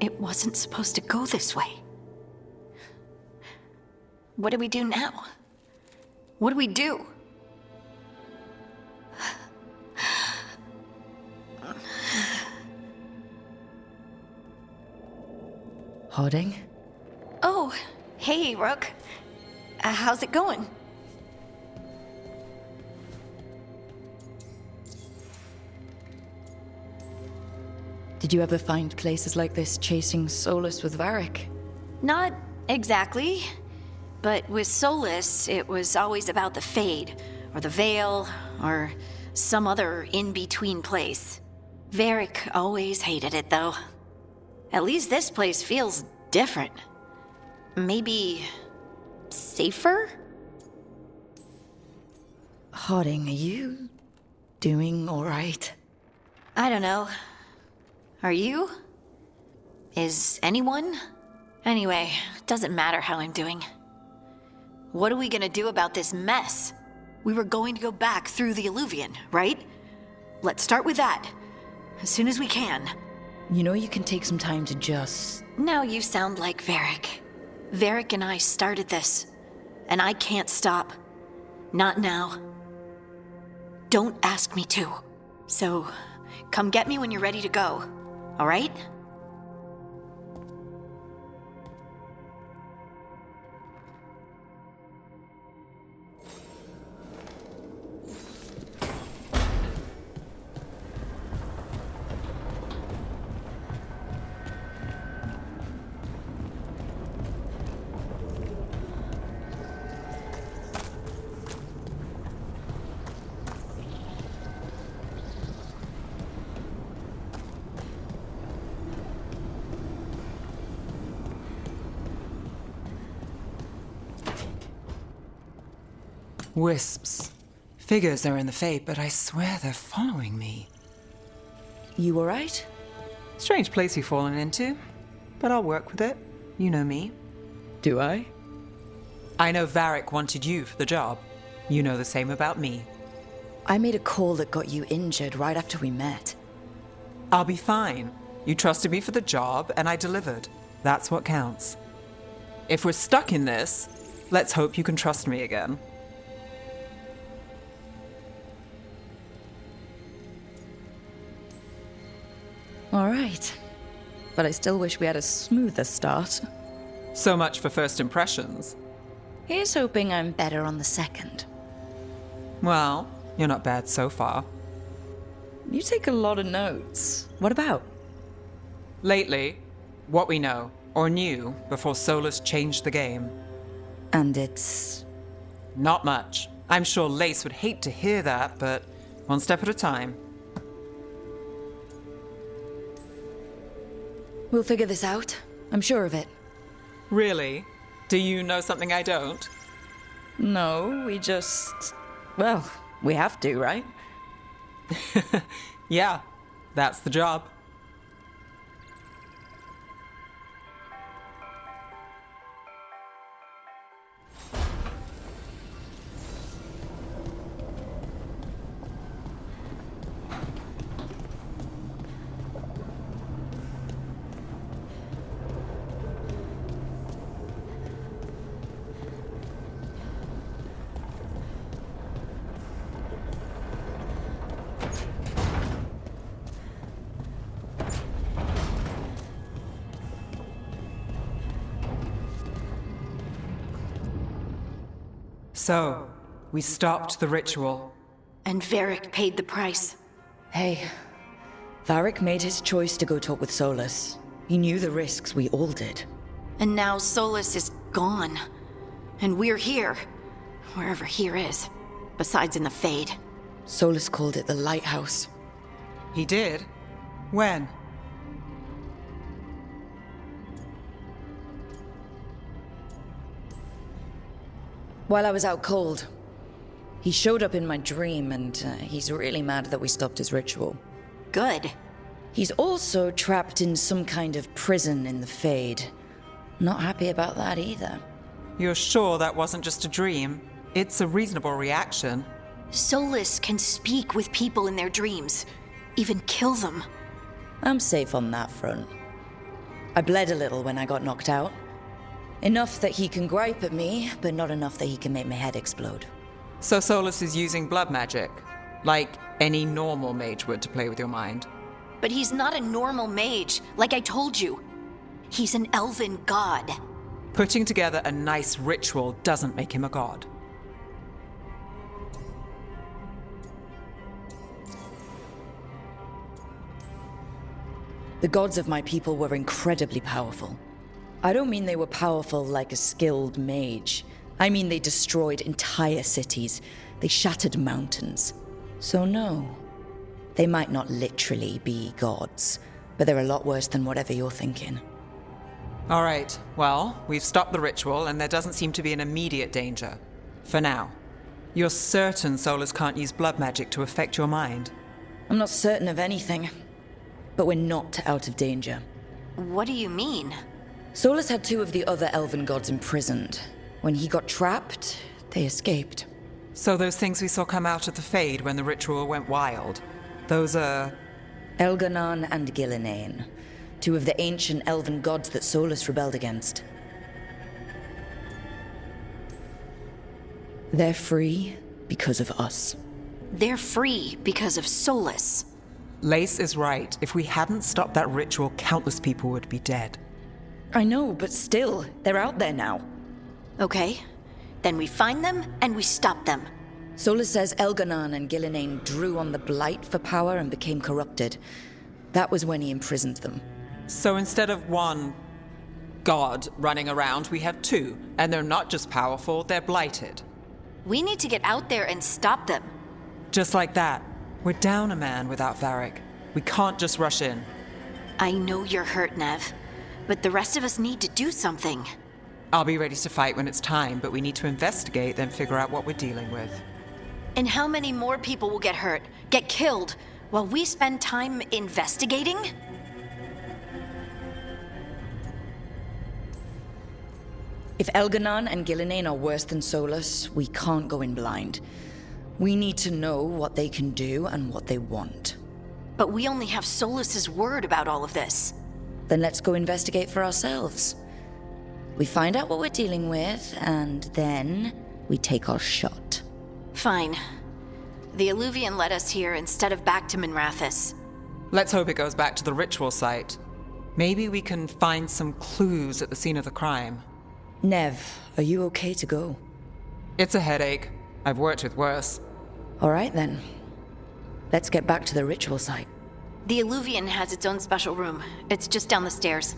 It wasn't supposed to go this way. What do we do now? What do we do? Harding? Oh, hey, Rook. How's it going? Did you ever find places like this chasing Solus with Varric? Not exactly. But with Solus, it was always about the Fade, or the Veil, or some other in-between place. Varric always hated it, though. At least this place feels different. Maybe safer? Harding, are you doing all right? I don't know. Are you? Is anyone? Anyway, it doesn't matter how I'm doing. What are we gonna do about this mess? We were going to go back through the Illuvian, right? Let's start with that. As soon as we can. You know you can take some time to just... Now you sound like Varric. Varric and I started this. And I can't stop. Not now. Don't ask me to. So, come get me when you're ready to go. All right? Wisps. Figures are in the Fate, but I swear they're following me. You all right? Strange place you've fallen into, but I'll work with it. You know me. Do I? I know Varric wanted you for the job. You know the same about me. I made a call that got you injured right after we met. I'll be fine. You trusted me for the job, and I delivered. That's what counts. If we're stuck in this, let's hope you can trust me again. All right. But I still wish we had a smoother start. So much for first impressions. Here's hoping I'm better on the second. Well, you're not bad so far. You take a lot of notes. What about? Lately, what we know, or knew, before Solus changed the game. And it's... Not much. I'm sure Lace would hate to hear that, but one step at a time. We'll figure this out. I'm sure of it. Really? Do you know something I don't? No, we just... Well, we have to, right? Yeah, that's the job. So, we stopped the ritual. And Varric paid the price. Hey, Varric made his choice to go talk with Solus. He knew the risks, we all did. And now Solus is gone. And we're here. Wherever here is. Besides in the Fade. Solus called it the Lighthouse. He did? When? While I was out cold. He showed up in my dream, and he's really mad that we stopped his ritual. Good. He's also trapped in some kind of prison in the Fade. Not happy about that either. You're sure that wasn't just a dream? It's a reasonable reaction. Solus can speak with people in their dreams. Even kill them. I'm safe on that front. I bled a little when I got knocked out. Enough that he can gripe at me, but not enough that he can make my head explode. So Solus is using blood magic, like any normal mage would to play with your mind. But he's not a normal mage, like I told you. He's an elven god. Putting together a nice ritual doesn't make him a god. The gods of my people were incredibly powerful. I don't mean they were powerful like a skilled mage. I mean they destroyed entire cities. They shattered mountains. So no, they might not literally be gods, but they're a lot worse than whatever you're thinking. All right, well, we've stopped the ritual and there doesn't seem to be an immediate danger. For now. You're certain Solus can't use blood magic to affect your mind? I'm not certain of anything, but we're not out of danger. What do you mean? Solus had two of the other elven gods imprisoned. When he got trapped, they escaped. So those things we saw come out of the Fade when the ritual went wild, those are... Elganon and Gillinane, two of the ancient elven gods that Solus rebelled against. They're free because of us. They're free because of Solus. Lace is right. If we hadn't stopped that ritual, countless people would be dead. I know, but still, they're out there now. Okay, then we find them and we stop them. Solus says Elganon and Gillinane drew on the Blight for power and became corrupted. That was when he imprisoned them. So instead of one god running around, we have two. And they're not just powerful, they're blighted. We need to get out there and stop them. Just like that. We're down a man without Varric. We can't just rush in. I know you're hurt, Nev, but the rest of us need to do something. I'll be ready to fight when it's time, but we need to investigate, then figure out what we're dealing with. And how many more people will get hurt, get killed, while we spend time investigating? If Elganon and Gillinane are worse than Solus, we can't go in blind. We need to know what they can do and what they want. But we only have Solus's word about all of this. Then let's go investigate for ourselves. We find out what we're dealing with, and then we take our shot. Fine. The Illuvian led us here instead of back to Minrathous. Let's hope it goes back to the ritual site. Maybe we can find some clues at the scene of the crime. Nev, are you okay to go? It's a headache. I've worked with worse. All right then. Let's get back to the ritual site. The Illuvian has its own special room. It's just down the stairs.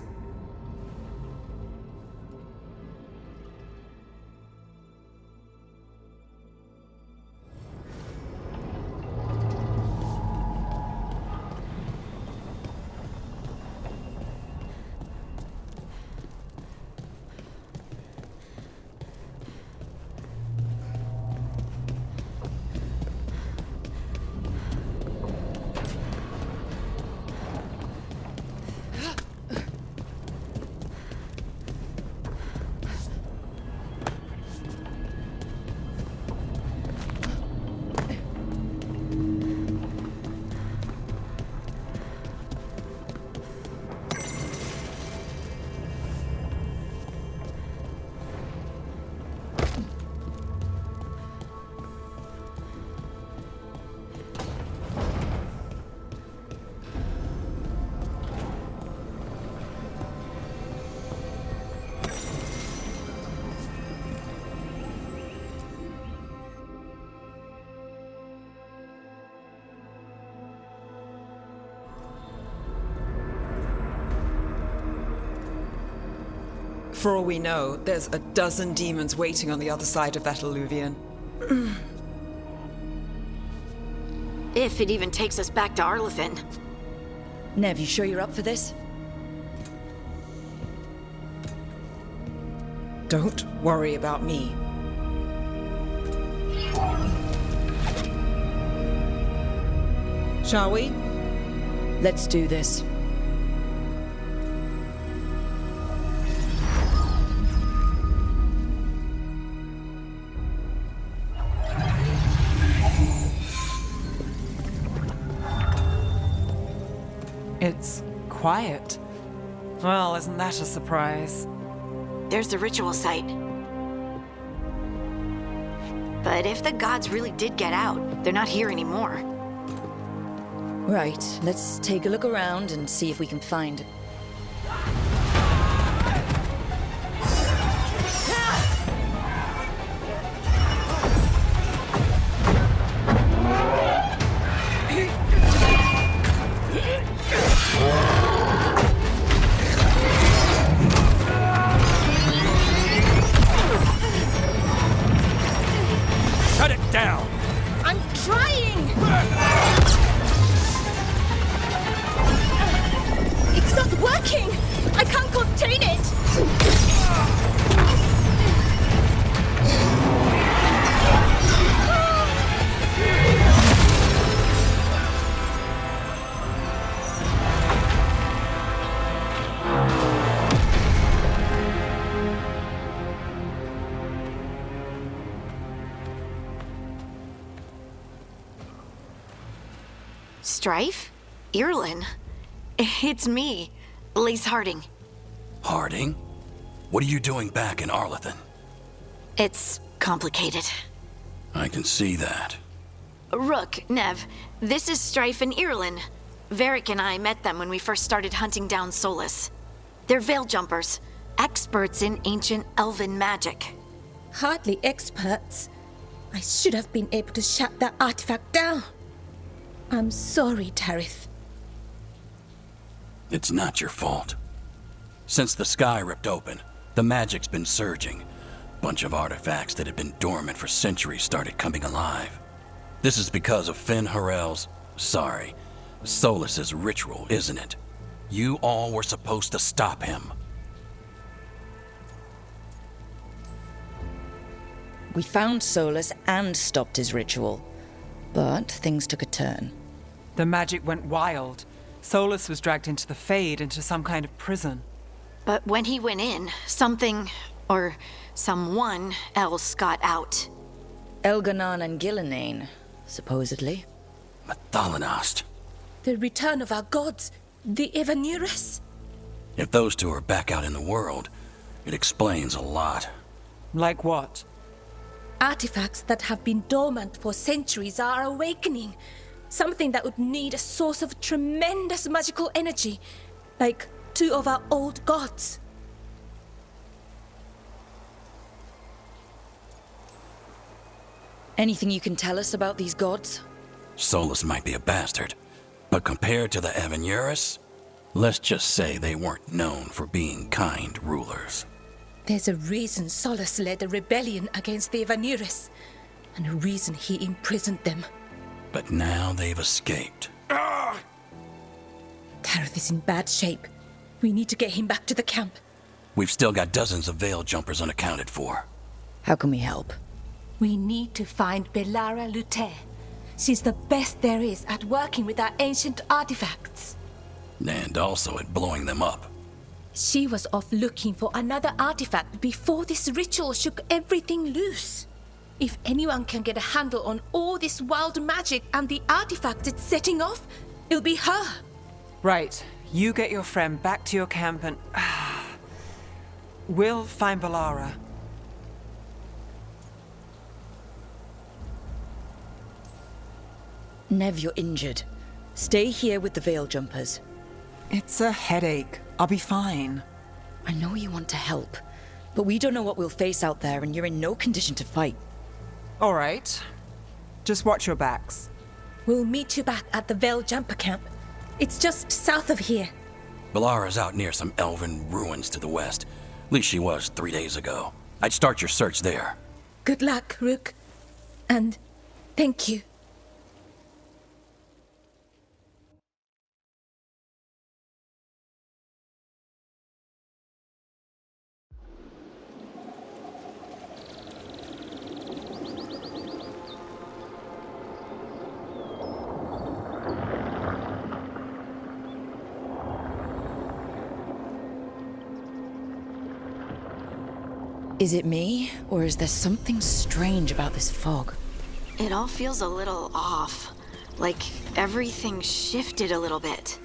For all we know, there's a dozen demons waiting on the other side of that Illuvian. If it even takes us back to Arlithin. Nev, you sure you're up for this? Don't worry about me. Shall we? Let's do this. It's quiet. Well, isn't that a surprise? There's the ritual site. But if the gods really did get out, they're not here anymore. Right, let's take a look around and see if we can find... Shut it down! I'm trying! It's not working! I can't contain it! Strife? Irlin? It's me, Lise Harding. Harding? What are you doing back in Arlington? It's complicated. I can see that. Rook, Nev, this is Strife and Irlin. Varric and I met them when we first started hunting down Solus. They're veil jumpers, experts in ancient elven magic. Hardly experts. I should have been able to shut that artifact down. I'm sorry, Tarith. It's not your fault. Since the sky ripped open, the magic's been surging. Bunch of artifacts that had been dormant for centuries started coming alive. This is because of Finn Harel's, Solus's ritual, isn't it? You all were supposed to stop him. We found Solus and stopped his ritual, but things took a turn. The magic went wild. Solus was dragged into the Fade, into some kind of prison. But when he went in, something, or someone else got out. Elganan and Gillenane, supposedly. Mathalanost. The return of our gods, the Evanurus. If those two are back out in the world, it explains a lot. Like what? Artifacts that have been dormant for centuries are awakening. Something that would need a source of tremendous magical energy, like two of our old gods. Anything you can tell us about these gods? Solus might be a bastard, but compared to the Evanurus, let's just say they weren't known for being kind rulers. There's a reason Solus led a rebellion against the Evanurus, and a reason he imprisoned them. But now they've escaped. Tarith is in bad shape. We need to get him back to the camp. We've still got dozens of veil jumpers unaccounted for. How can we help? We need to find Belara Luther. She's the best there is at working with our ancient artifacts. And also at blowing them up. She was off looking for another artifact before this ritual shook everything loose. If anyone can get a handle on all this wild magic and the artifact it's setting off, it'll be her. Right. You get your friend back to your camp and... we'll find Belara. Nev, you're injured. Stay here with the veil jumpers. It's a headache. I'll be fine. I know you want to help, but we don't know what we'll face out there, and you're in no condition to fight. All right. Just watch your backs. We'll meet you back at the Veil Jumper camp. It's just south of here. Belara's out near some elven ruins to the west. At least she was 3 days ago. I'd start your search there. Good luck, Rook. And thank you. Is it me, or is there something strange about this fog? It all feels a little off. Like everything shifted a little bit.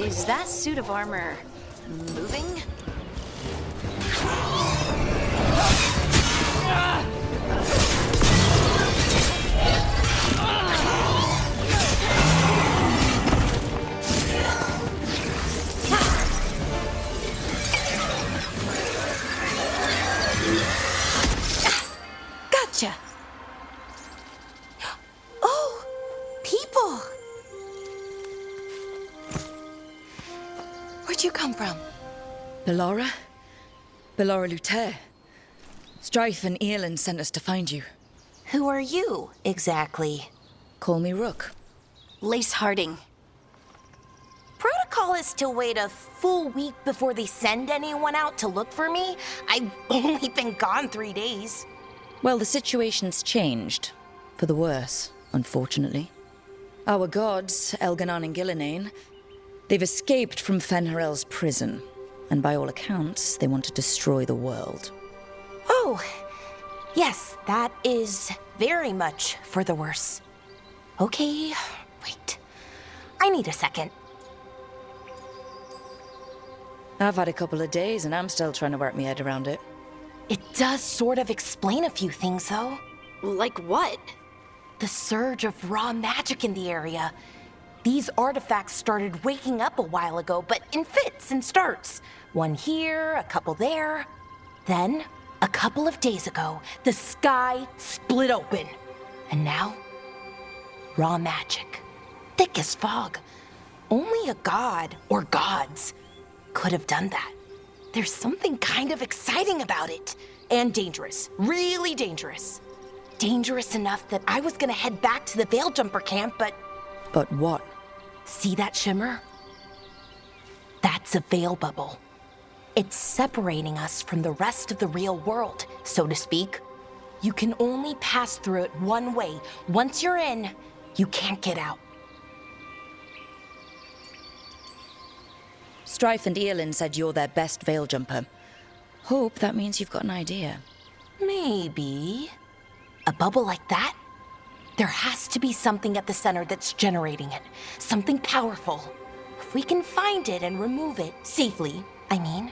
Is that suit of armor moving? Gotcha. Oh, people. Where'd you come from? Bellora? Bellora Luther. Strife and Earlin sent us to find you. Who are you, exactly? Call me Rook. Lace Harding. Protocol is to wait a full week before they send anyone out to look for me. I've only been gone 3 days. Well, the situation's changed. For the worse, unfortunately. Our gods, Elganon and Gillinane, they've escaped from Fenharel's prison. And by all accounts, they want to destroy the world. Oh, yes, that is very much for the worse. Okay, wait. I need a second. I've had a couple of days and I'm still trying to wrap my head around it. It does sort of explain a few things, though. Like what? The surge of raw magic in the area. These artifacts started waking up a while ago, but in fits and starts. One here, a couple there. Then, a couple of days ago, the sky split open. And now, raw magic. Thick as fog. Only a god, or gods, could have done that. There's something kind of exciting about it. And dangerous. Really dangerous. Dangerous enough that I was gonna head back to the Veilgjumper camp, but... But what? See that shimmer? That's a veil bubble. It's separating us from the rest of the real world, so to speak. You can only pass through it one way. Once you're in, you can't get out. Strife and Earlin said you're their best veil jumper. Hope that means you've got an idea. Maybe. A bubble like that? There has to be something at the center that's generating it. Something powerful. If we can find it and remove it, safely, I mean,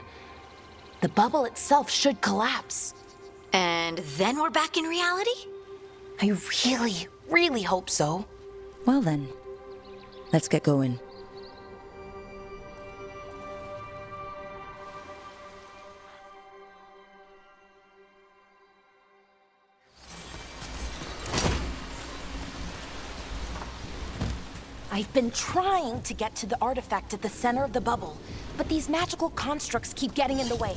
the bubble itself should collapse. And then we're back in reality? I really, really hope so. Well then, let's get going. I've been trying to get to the artifact at the center of the bubble, but these magical constructs keep getting in the way.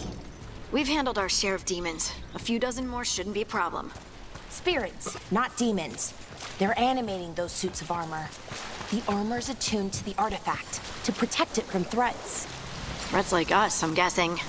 We've handled our share of demons. A few dozen more shouldn't be a problem. Spirits, not demons. They're animating those suits of armor. The armor's attuned to the artifact to protect it from threats. Threats like us, I'm guessing.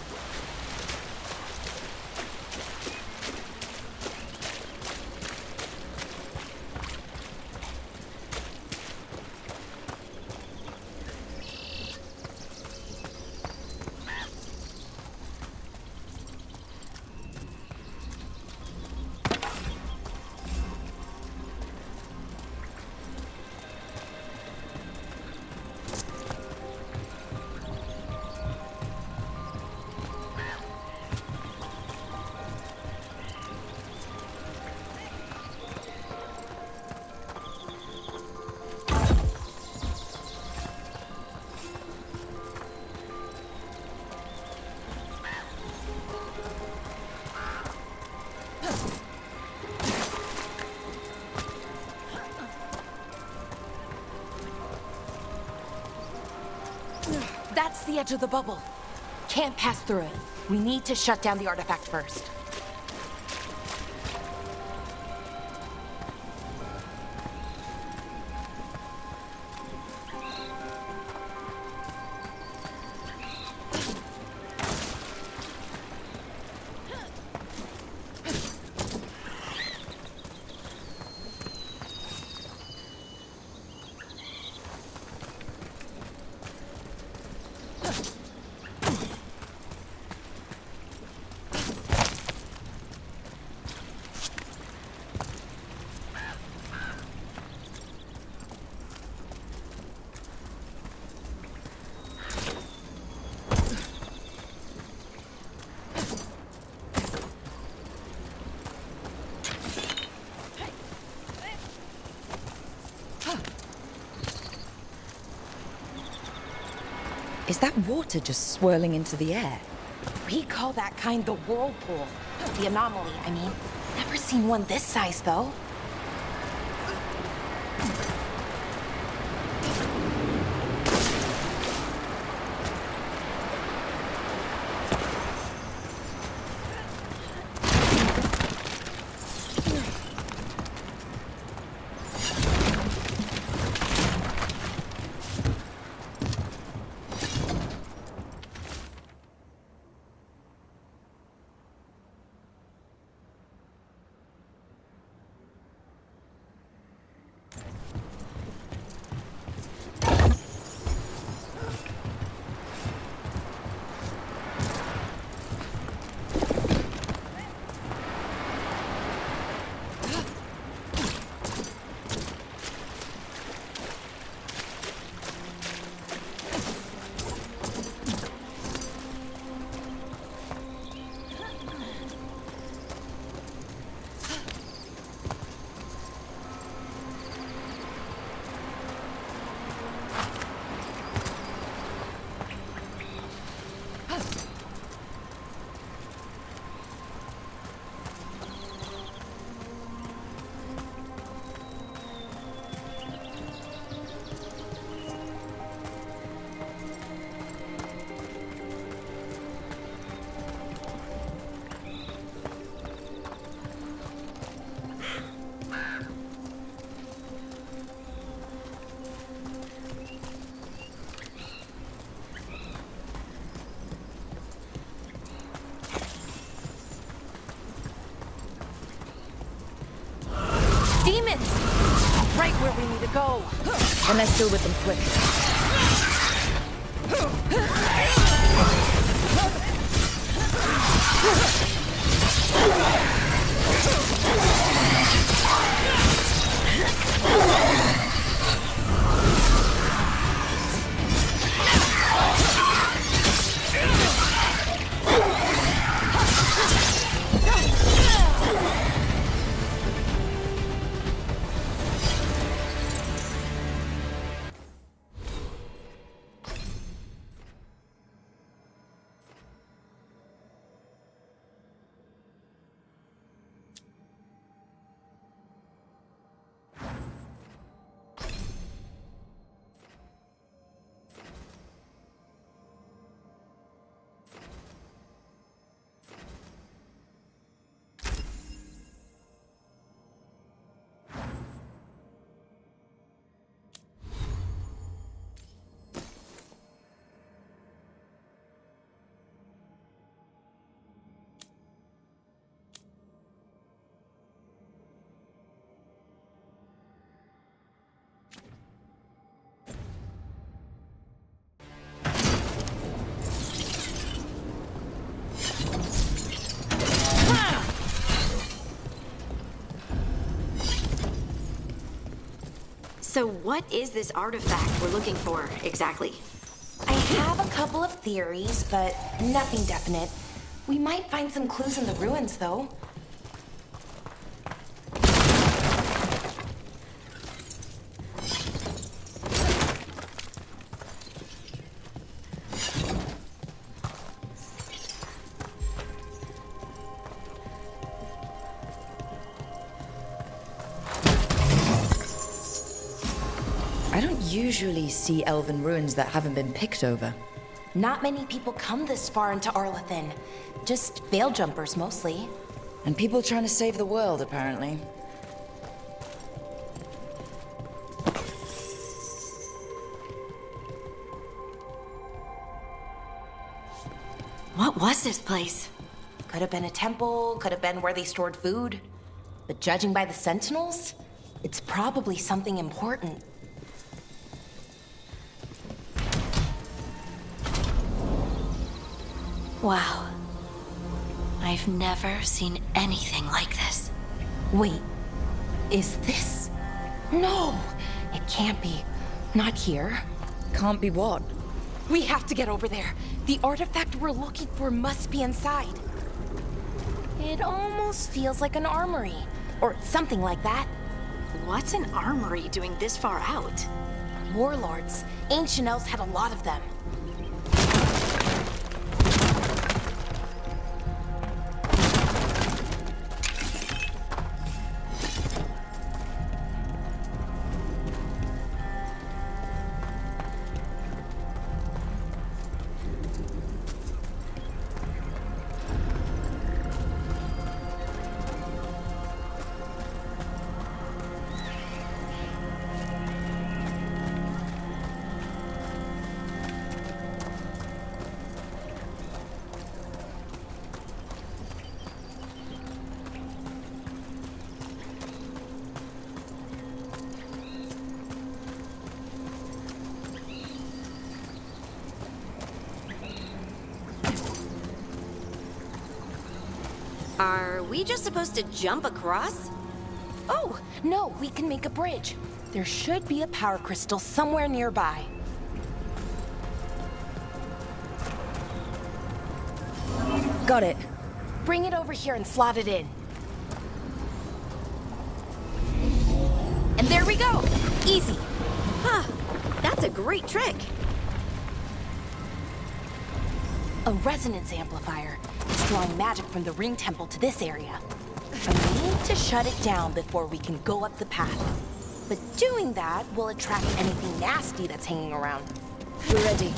That's the edge of the bubble. Can't pass through it. We need to shut down the artifact first. Is that water just swirling into the air? We call that kind the whirlpool. The anomaly, I mean. Never seen one this size, though. Demons! Right where we need to go. Then let's deal with them quick. So what is this artifact we're looking for, exactly? I have a couple of theories, but nothing definite. We might find some clues in the ruins, though. I don't usually see elven ruins that haven't been picked over. Not many people come this far into Arlathan. Just veil jumpers, mostly. And people trying to save the world, apparently. What was this place? Could have been a temple, could have been where they stored food. But judging by the sentinels, it's probably something important. Wow. I've never seen anything like this. Wait, is this? No, it can't be. Not here. Can't be what? We have to get over there. The artifact we're looking for must be inside. It almost feels like an armory, or something like that. What's an armory doing this far out? Warlords. Ancient elves had a lot of them. Are we just supposed to jump across? Oh, no, we can make a bridge. There should be a power crystal somewhere nearby. Got it. Bring it over here and slot it in. And there we go! Easy. Huh, that's a great trick. A resonance amplifier. It's drawing magic from the ring temple to this area. And we need to shut it down before we can go up the path. But doing that will attract anything nasty that's hanging around. We're ready.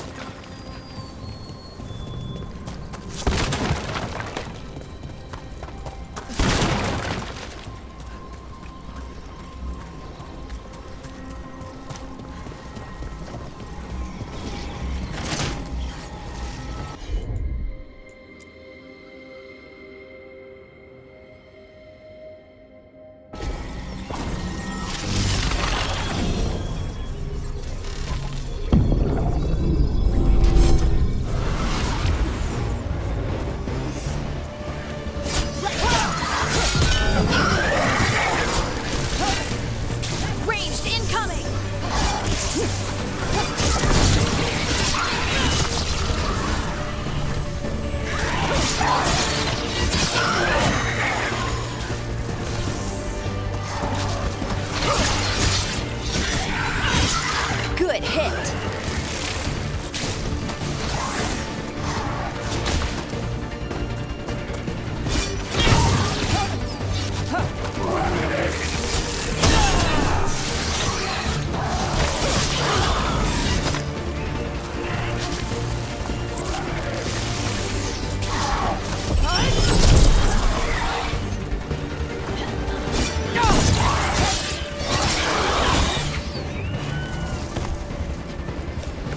Ranged incoming! Good hit!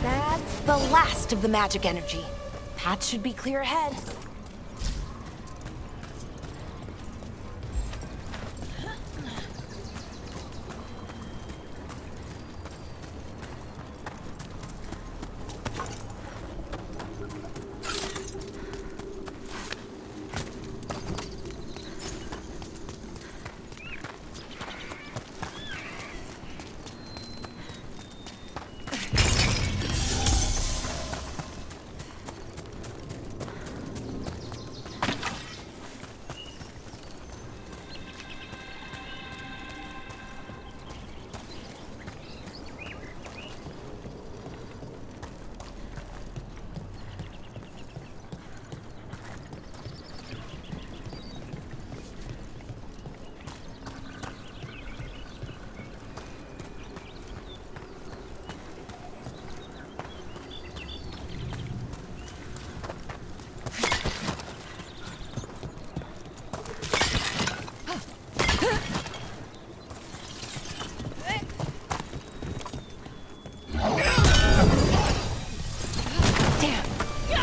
That's the last of the magic energy. Path should be clear ahead.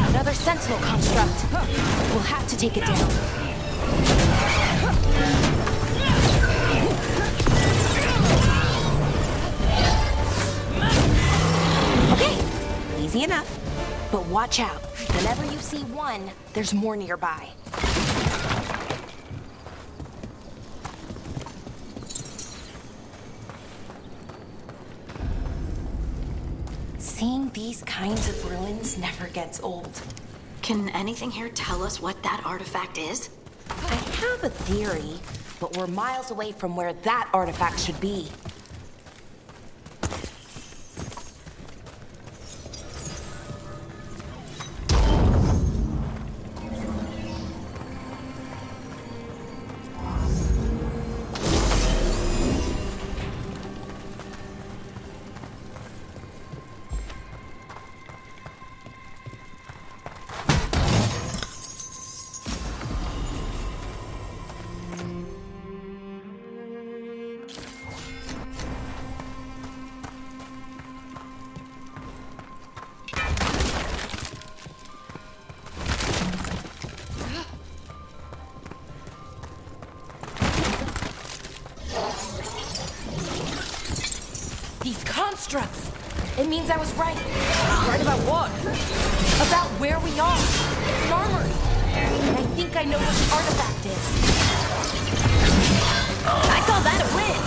Another sentinel construct. We'll have to take it down. Okay, easy enough. But watch out. Whenever you see one, there's more nearby. Seeing these kinds of ruins never gets old. Can anything here tell us what that artifact is? I have a theory, but we're miles away from where that artifact should be. These constructs! It means I was right. Right about what? About where we are. It's an armory. I think I know what the artifact is. I call that a win!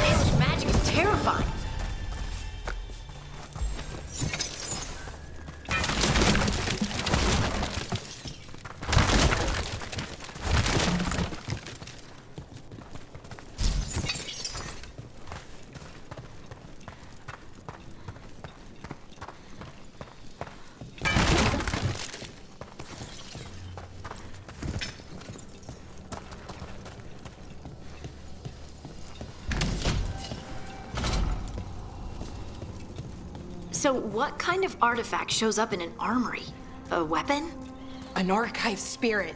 This magic is terrifying. So what kind of artifact shows up in an armory? A weapon? An archive spirit.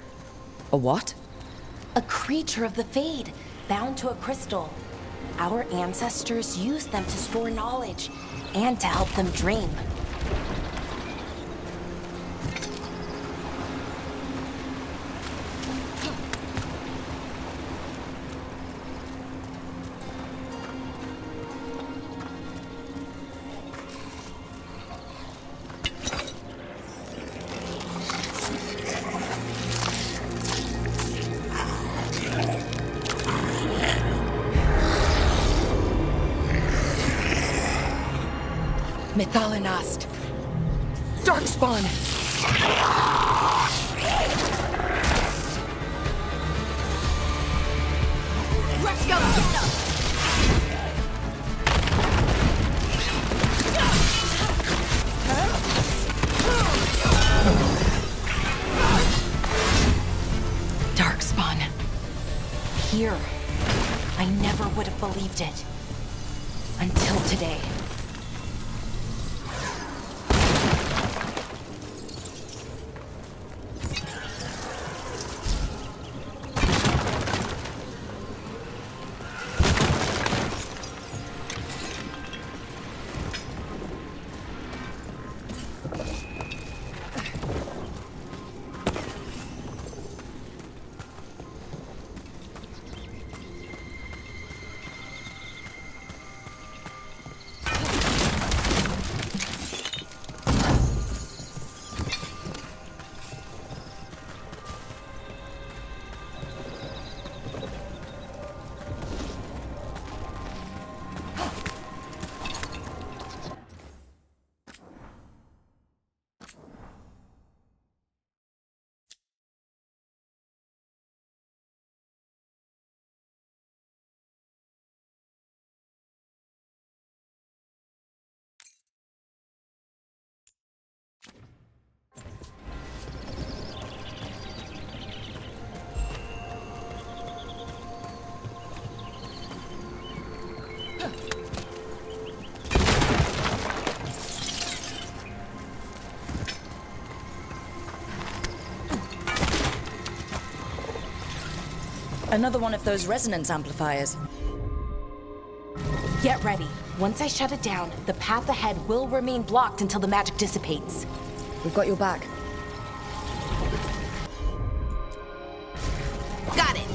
A what? A creature of the Fade, bound to a crystal. Our ancestors used them to store knowledge and to help them dream. Methalinast. Darkspawn! Let's go get them! Darkspawn. Here. I never would have believed it. Until today. Another one of those resonance amplifiers. Get ready. Once I shut it down, the path ahead will remain blocked until the magic dissipates. We've got your back. Got it!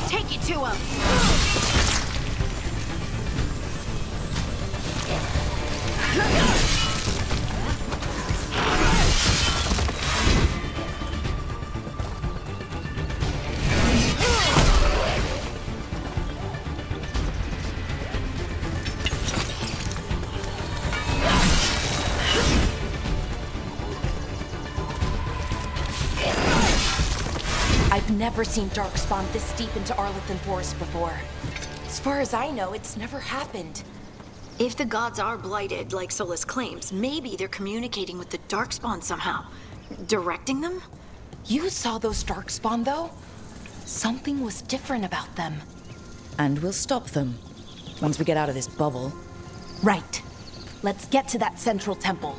Take it to him! I've never seen Darkspawn this deep into Arlethan Forest before. As far as I know, it's never happened. If the gods are blighted, like Solus claims, maybe they're communicating with the Darkspawn somehow. Directing them? You saw those Darkspawn, though? Something was different about them. And we'll stop them. Once we get out of this bubble. Right. Let's get to that central temple.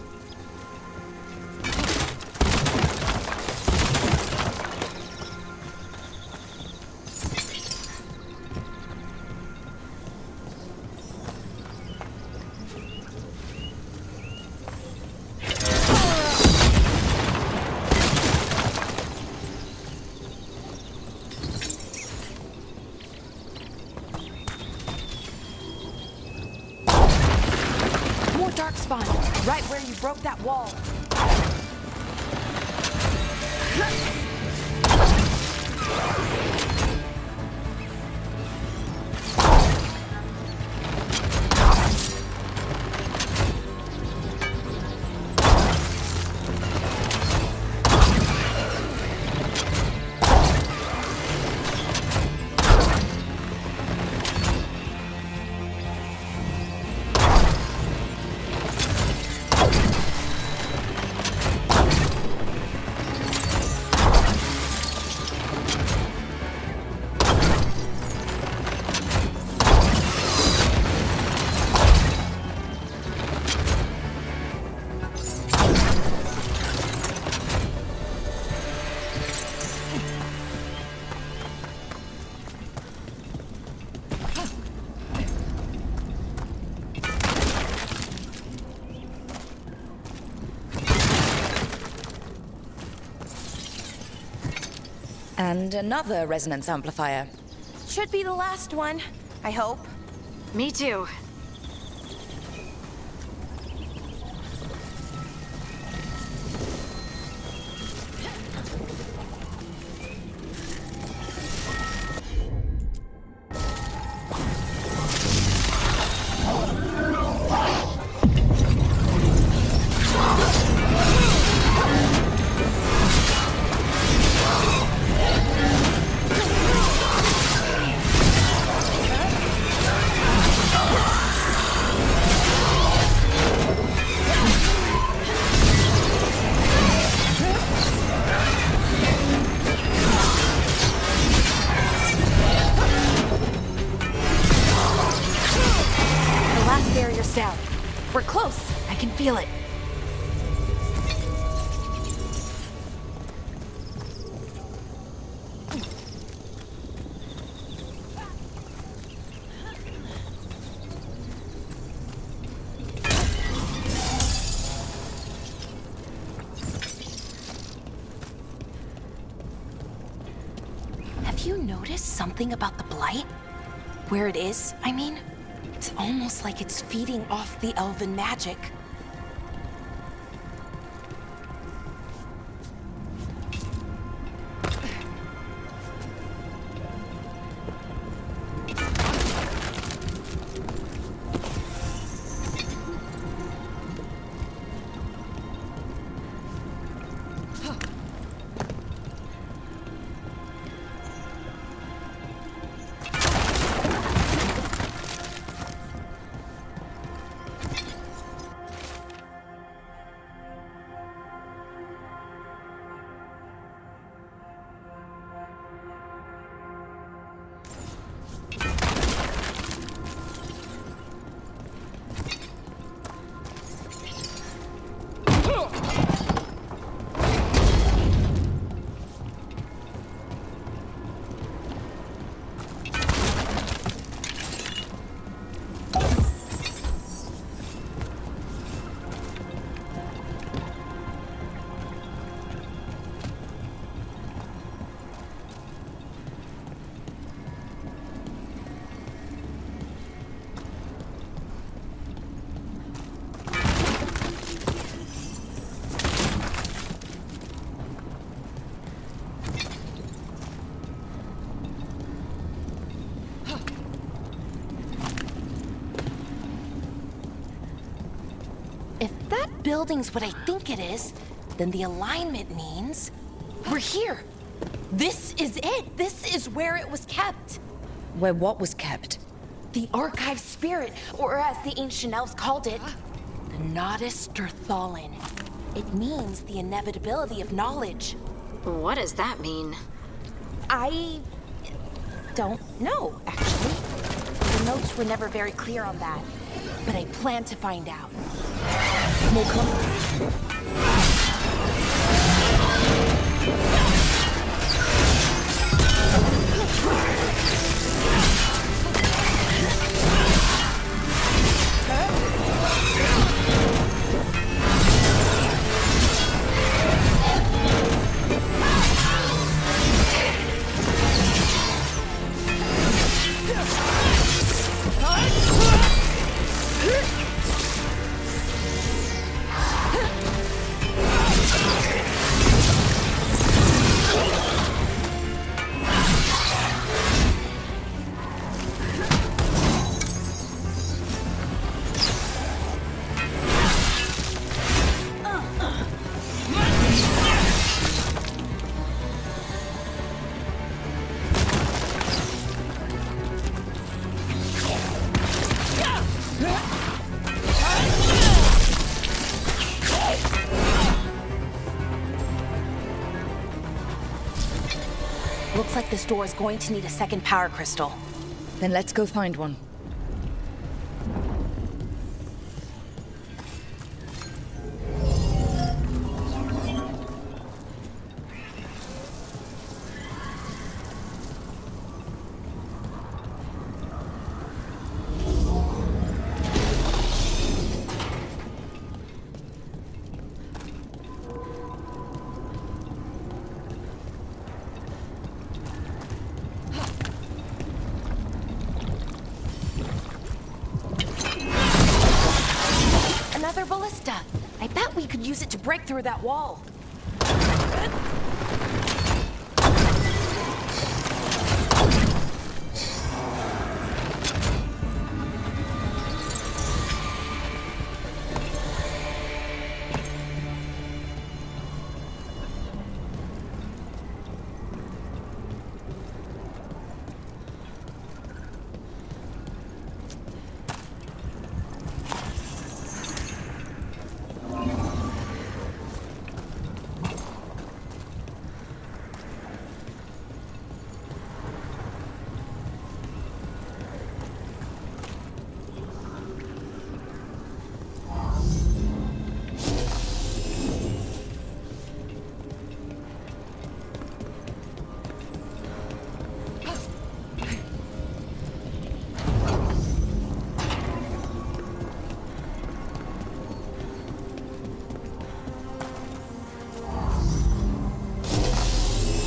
Darkspawn, right where you broke that wall. And another resonance amplifier. Should be the last one, I hope. Me too. Down. We're close. I can feel it. Have you noticed something about the blight? Where it is, I mean? It's almost like it's feeding off the elven magic. If that building's what I think it is, then the alignment means we're here. This is it. This is where it was kept. Where what was kept? The archive spirit, or as the ancient elves called it, the Nodus Derthalin. It means the inevitability of knowledge. What does that mean? I don't know, actually. The notes were never very clear on that. but I plan to find out. More con- Looks like this door is going to need a second power crystal. Then let's go find one. Another ballista. I bet we could use it to break through that wall.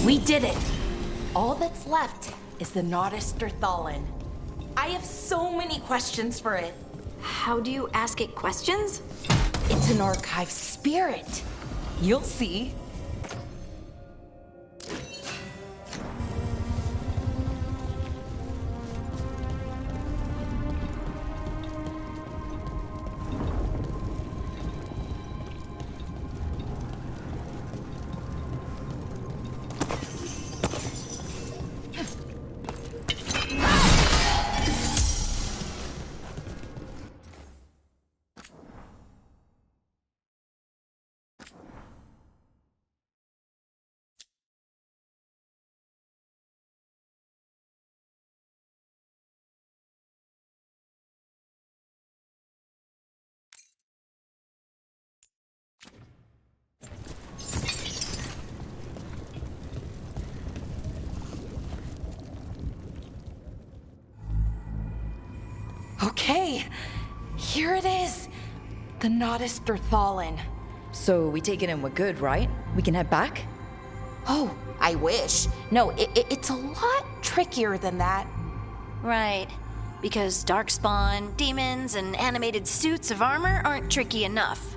We did it! All that's left is the Naughtisterthallen. I have so many questions for it. How do you ask it questions? It's an archive spirit. You'll see. Okay, here it is. The Naughtisterthallen. So we take it and we're good, right? We can head back? Oh, I wish. No, it's a lot trickier than that. Right. Because darkspawn, demons, and animated suits of armor aren't tricky enough.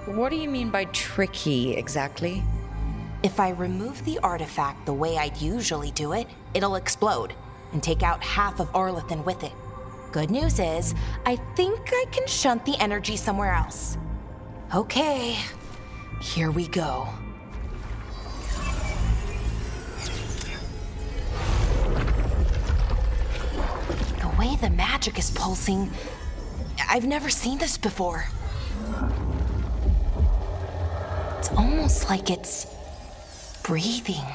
What do you mean by tricky, exactly? If I remove the artifact the way I'd usually do it, it'll explode and take out half of Arlethan with it. Good news is, I think I can shunt the energy somewhere else. Okay, here we go. The way the magic is pulsing, I've never seen this before. It's almost like it's breathing.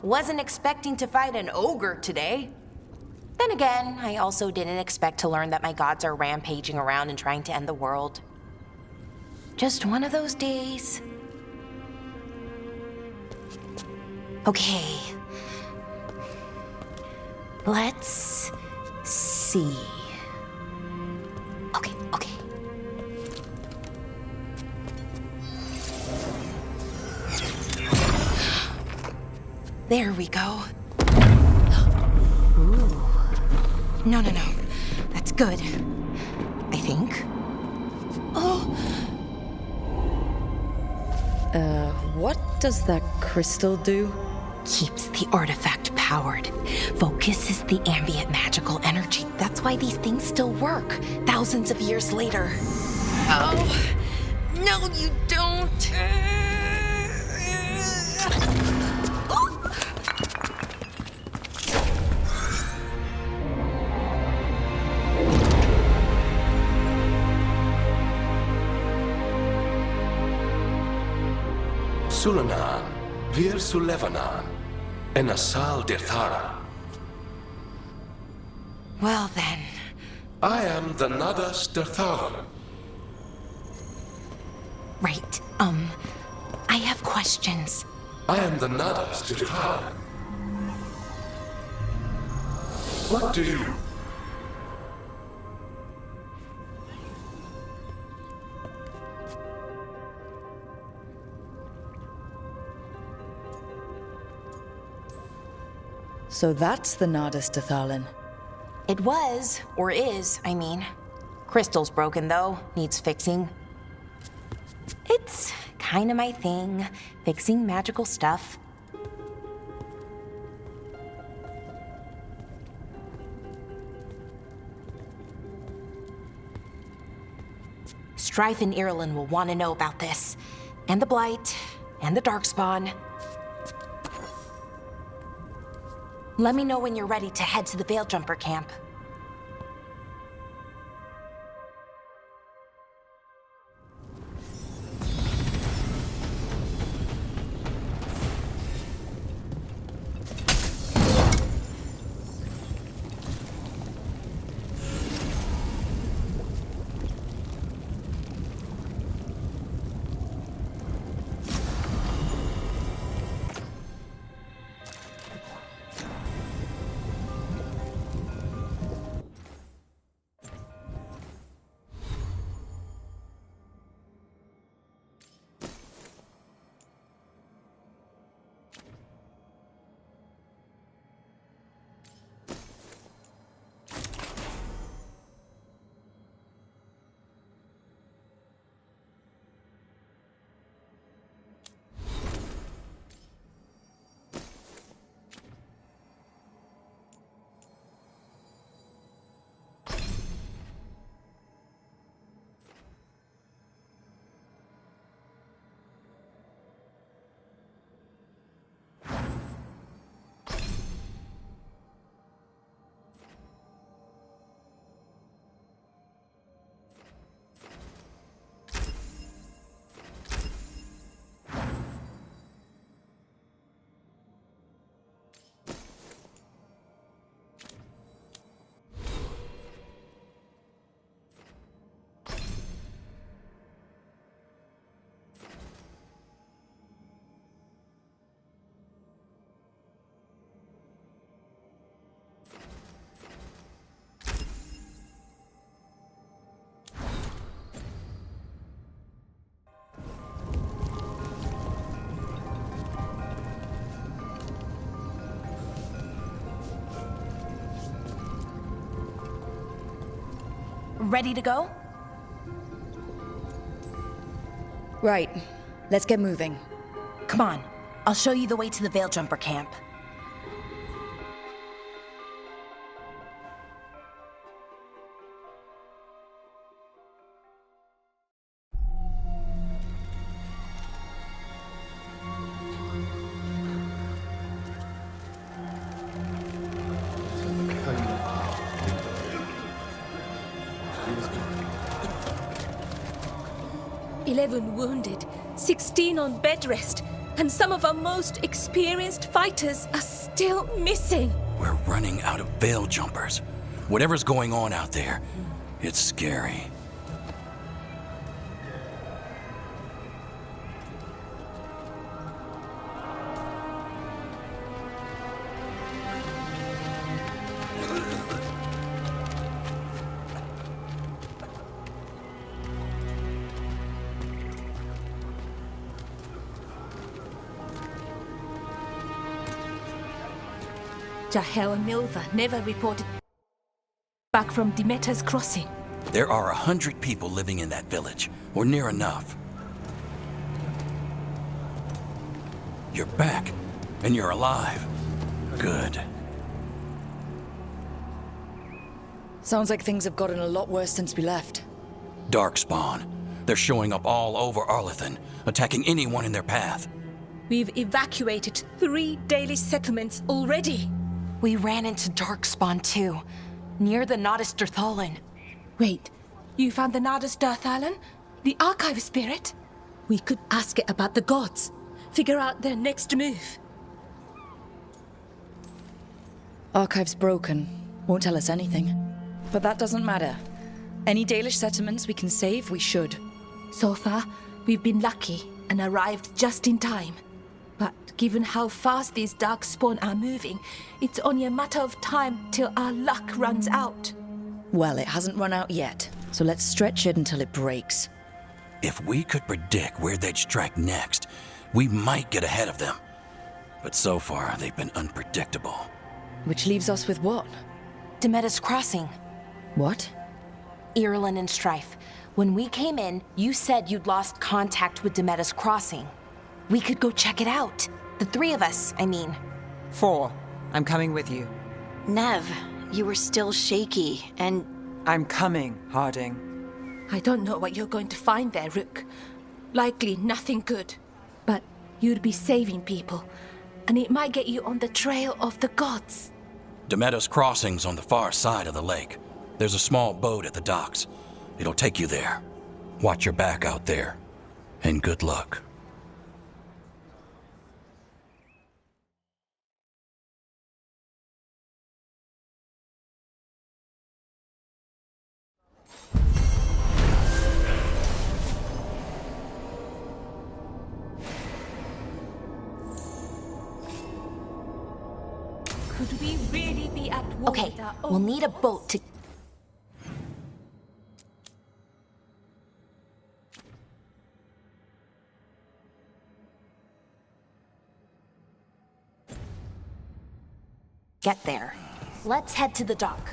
Wasn't expecting to fight an ogre today. Then again, I also didn't expect to learn that my gods are rampaging around and trying to end the world. Just one of those days. Okay. Let's see. Okay. There we go. Ooh. No. That's good. I think. Oh. What does that crystal do? Keeps the artifact powered. Focuses the ambient magical energy. That's why these things still work, thousands of years later. Oh. No, you don't. Sulanan, Vir Sulevanan, and Asal Dithara. Well then. I am the Nadas Dirthalan. Right, I have questions. I am the Nadas Dirthalan. What do you... So that's the Nardis Dathalin. It was, or is, I mean. Crystal's broken though, needs fixing. It's kinda my thing, fixing magical stuff. Strife and Irulan will want to know about this. And the Blight, and the Darkspawn. Let me know when you're ready to head to the Veilgjumper camp. Ready to go? Right. Let's get moving. Come on, I'll show you the way to the Veilgjumper camp. "11 wounded, 16 on bed rest. and some of our most experienced fighters are still missing. We're running out of veil jumpers. Whatever's going on out there, it's scary. Jahel and Milva never reported back from Demeter's crossing. There are 100 people living in that village, or near enough. You're back, and you're alive. Good. Sounds like things have gotten a lot worse since we left. Darkspawn. They're showing up all over Arlethan, attacking anyone in their path. We've evacuated 3 daily settlements already. We ran into Darkspawn too, near the Nodus Dirthalan. Wait, you found the Nardus Dirthalan? The archive spirit? We could ask it about the gods. Figure out their next move. Archive's broken. Won't tell us anything. But that doesn't matter. Any Dalish settlements we can save, we should. So far, we've been lucky and arrived just in time. But given how fast these Darkspawn are moving, it's only a matter of time till our luck runs out. Well, it hasn't run out yet, so let's stretch it until it breaks. If we could predict where they'd strike next, we might get ahead of them. But so far, they've been unpredictable. Which leaves us with what? Demeter's crossing. What? Irulan and Strife. When we came in, you said you'd lost contact with Demeter's crossing. We could go check it out. The 3 of us, I mean. 4. I'm coming with you. Nev, you were still shaky, and I'm coming, Harding. I don't know what you're going to find there, Rook. Likely nothing good. But you'd be saving people, and it might get you on the trail of the gods. Demeter's crossing's on the far side of the lake. There's a small boat at the docks. It'll take you there. Watch your back out there. And good luck. Could we really be at war Okay, with our we'll own need a boat to... get there. Let's head to the dock.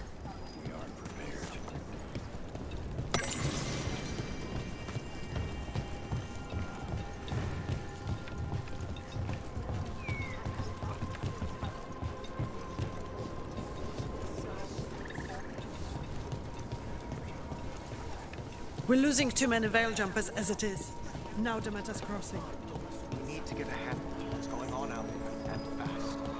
We're losing too many veil jumpers as it is. Now Demeter's crossing. We need to get a handle on what's going on out there, and fast.